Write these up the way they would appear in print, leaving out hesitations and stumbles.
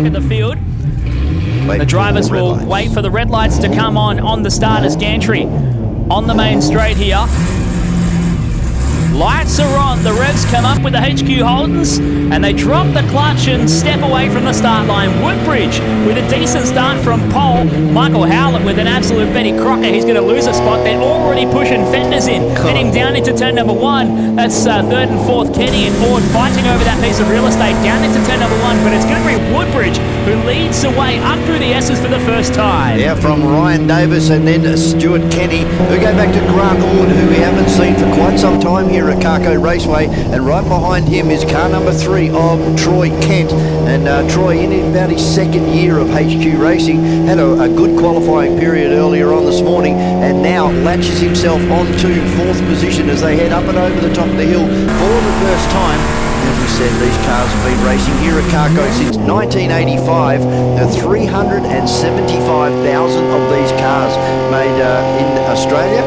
at the field. The drivers will wait for the red lights to come on the starter's gantry on the main straight here. Lights are on, the revs come up with the HQ Holdens and they drop the clutch and step away from the start line. Woodbridge with a decent start from pole. Michael Howlett with an absolute Betty Crocker. He's going to lose a spot. They're already pushing fenders in, heading down into turn number 1. That's third and fourth. Kenny and Ord fighting over that piece of real estate down into turn number 1, but it's going to be Woodbridge who leads the way up through the S's for the first time. Yeah, from Ryan Davis and then Stuart Kenny, who go back to Grant Ord, who we haven't seen for quite some time here at Carco Raceway, and right behind him is car number 3 of Troy Kent. And Troy, in about his second year of HQ Racing, had a good qualifying period earlier on this morning, and now latches himself onto 4th position as they head up and over the top of the hill for the first time. As we said, these cars have been racing here at Carco since 1985. 375,000 of these cars made in Australia.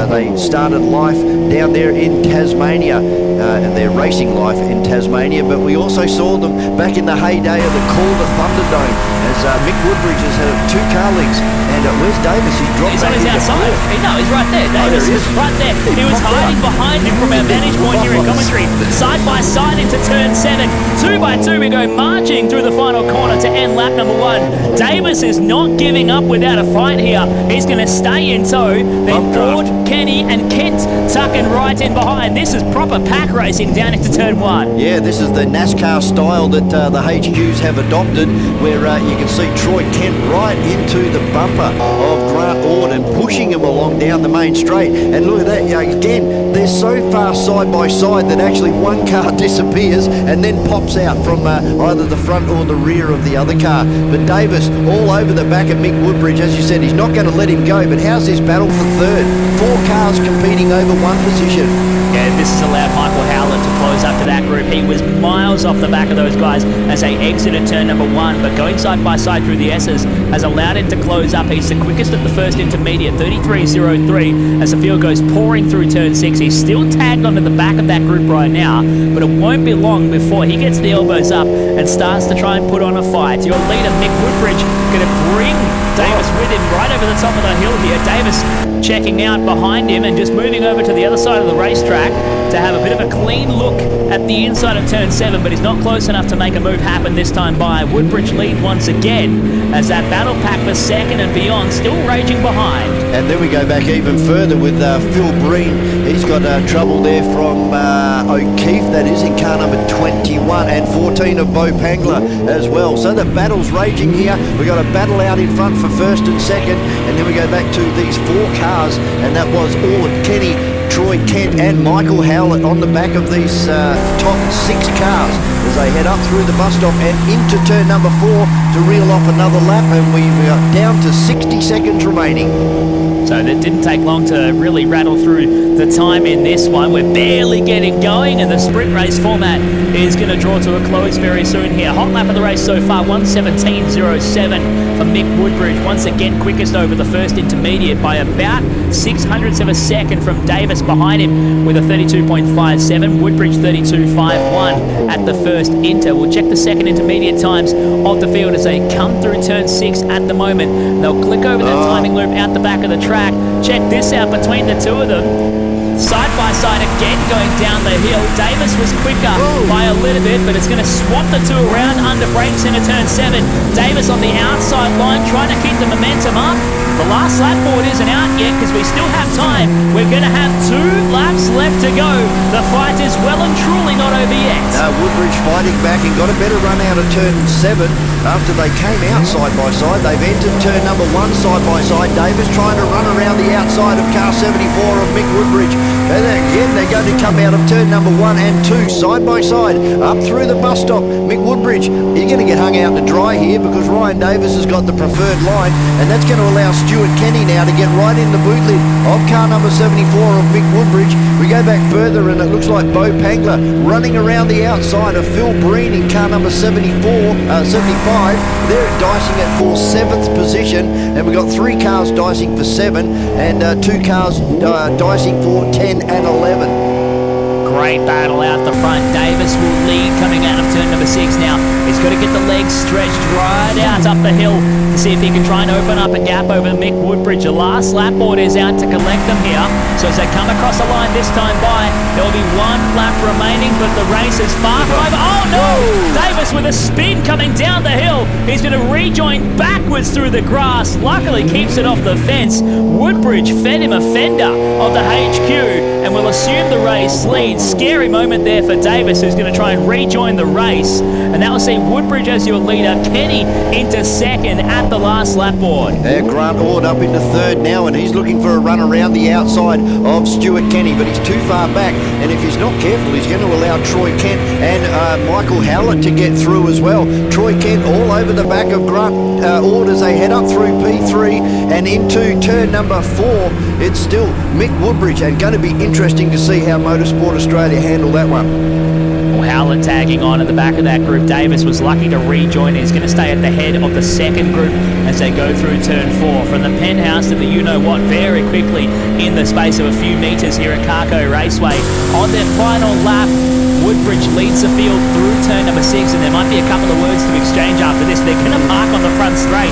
They started life down there in Tasmania, and their racing life in Tasmania, but we also saw them back in the heyday of the Calder Thunderdome as Mick Woodbridge has had 2 car leagues. And where's Davis? He's dropped He's back on his outside. No, he's right there. Davis is right there. He was hiding behind him from our vantage point here in commentary. Side by side into turn 7. 2 by 2 we go marching through the final corner to end lap number 1. Davis is not giving up without a fight here. He's going to stay in tow. Then Ord, Kenny and Kent tucking right in behind. This is proper pack racing down into turn 1. Yeah, this is the NASCAR style that the HQs have adopted, where you can see Troy Kent right into the bumper of Grant Ord and pushing him along down the main straight. And look at that, again, they're so far side by side that actually one car disappears and then pops out from either the front or the rear of the other car. But Davis all over the back of Mick Woodbridge. As you said, he's not going to let him go, but how's this battle for third? 4 cars competing over 1 position. Yeah, this has allowed Michael Howlett to close up to that group. He was miles off the back of those guys as they exited turn number 1, but going side by side through the S's has allowed him to close up. He's the quickest at the first intermediate, 33.03, as the field goes pouring through turn 6. He's still tagged onto the back of that group right now, but it won't be long before he gets the elbows up and starts to try and put on a fight. Your leader, Mick Woodbridge, going to bring Davis with him right over the top of the hill here. Davis checking out behind him and just moving over to the other side of the racetrack to have a bit of a clean look at the inside of turn 7, but he's not close enough to make a move happen this time by. Woodbridge lead once again as that battle pack for second and beyond still raging behind. And then we go back even further with Phil Breen. He's got trouble there from O'Keefe, that is, in car number 21, and 14 of Bo Pangler as well. So the battle's raging here. We've got a battle out in front for first and second, and then we go back to these 4 cars, and that was Ord, Kenny, Troy Kent and Michael Howlett on the back of these top 6 cars as they head up through the bus stop and into turn number 4 to reel off another lap, and we've got down to 60 seconds remaining. So that didn't take long to really rattle through the time in this one. We're barely getting going, and the sprint race format is going to draw to a close very soon here. Hot lap of the race so far, 1:17.07 for Mick Woodbridge. Once again, quickest over the first intermediate by about 600ths of a second from Davis behind him with a 32.57. Woodbridge 32.51 at the first inter. We'll check the second intermediate times of the field as they come through turn 6 at the moment. They'll click over that timing loop out the back of the track. Check this out between the two of them. Side by side again going down the hill. Davis was quicker by a little bit, but it's going to swap the two around under brakes into turn 7. Davis on the outside line trying to keep the momentum up. The last lap board isn't out yet because we still have time. We're going to have 2 laps left to go. The fight is well and truly not over yet. Woodbridge fighting back and got a better run out of turn 7 after they came out side by side. They've entered turn number 1 side by side. Davis trying to run around the outside of car 74 of Mick Woodbridge. And again, they're going to come out of turn number 1 and 2 side by side up through the bus stop. Mick Woodbridge, he's going to get hung out to dry here because Ryan Davis has got the preferred line, and that's going to allow Stuart Kenny now to get right in the boot lid of car number 74 of Mick Woodbridge. We go back further and it looks like Bo Pangler running around the outside of Phil Breen in car number 75. They're dicing it for 7th position, and we've got 3 cars dicing for 7 and 2 cars dicing for 10 and 11. great battle out the front. Davis will lead coming out of turn number 6 now. He's got to get the legs stretched right out up the hill to see if he can try and open up a gap over Mick Woodbridge. The last lap board is out to collect them here. So as they come across the line this time by, there will be one lap remaining, but the race is far from over. Oh no! Whoa. Davis with a spin coming down the hill. He's going to rejoin backwards through the grass. Luckily keeps it off the fence. Woodbridge fed him a fender of the HQ and will assume the race lead. Scary moment there for Davis, who's going to try and rejoin the race. And that will see Woodbridge as your leader, Kenny into second at the last lap board. Grant Ord up into third now, and he's looking for a run around the outside of Stuart Kenny, but he's too far back, and if he's not careful, he's going to allow Troy Kent and Michael Howlett to get through as well. Troy Kent all over the back of Grant Ord as they head up through P3 and into turn number 4. It's still Mick Woodbridge, and going to be interesting to see how Motorsport Australia handle that one. Howlett tagging on at the back of that group. Davis was lucky to rejoin. He's going to stay at the head of the second group as they go through turn 4. From the penthouse to the you-know-what very quickly in the space of a few metres here at Carco Raceway. On their final lap, Woodbridge leads the field through turn number 6, and there might be a couple of words to exchange after this. They're going to park on the front straight.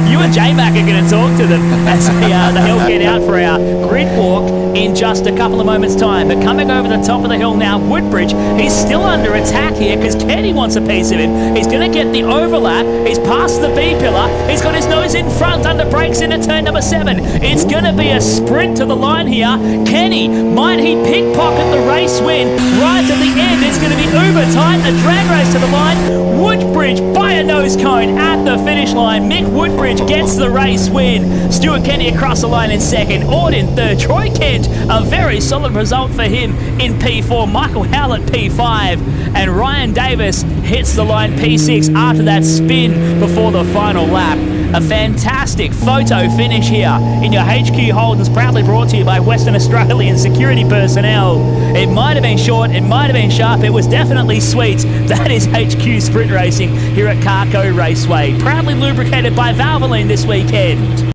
You and J-Mac are going to talk to them as they'll get out for our grid walk in just a couple of moments' time. But coming over the top of the hill now, Woodbridge, he's still under attack here because Kenny wants a piece of him. He's going to get the overlap. He's past the B-pillar. He's got his nose in front under brakes into turn number 7. It's going to be a sprint to the line here. Kenny, might he pickpocket the race win right to the end? It's going to be uber tight. A drag race to the line. Woodbridge by a nose cone at the finish line. Mick Woodbridge gets the race win. Stuart Kenny across the line in second. Ord in third. Troy Kent, a very solid result for him in P4. Michael Howlett P5. And Ryan Davis hits the line P6 after that spin before the final lap. A fantastic photo finish here in your HQ Holdens, proudly brought to you by Western Australian security personnel. It might have been short, it might have been sharp, it was definitely sweet. That is HQ Sprint Racing here at Carco Raceway, proudly lubricated by Valvoline this weekend.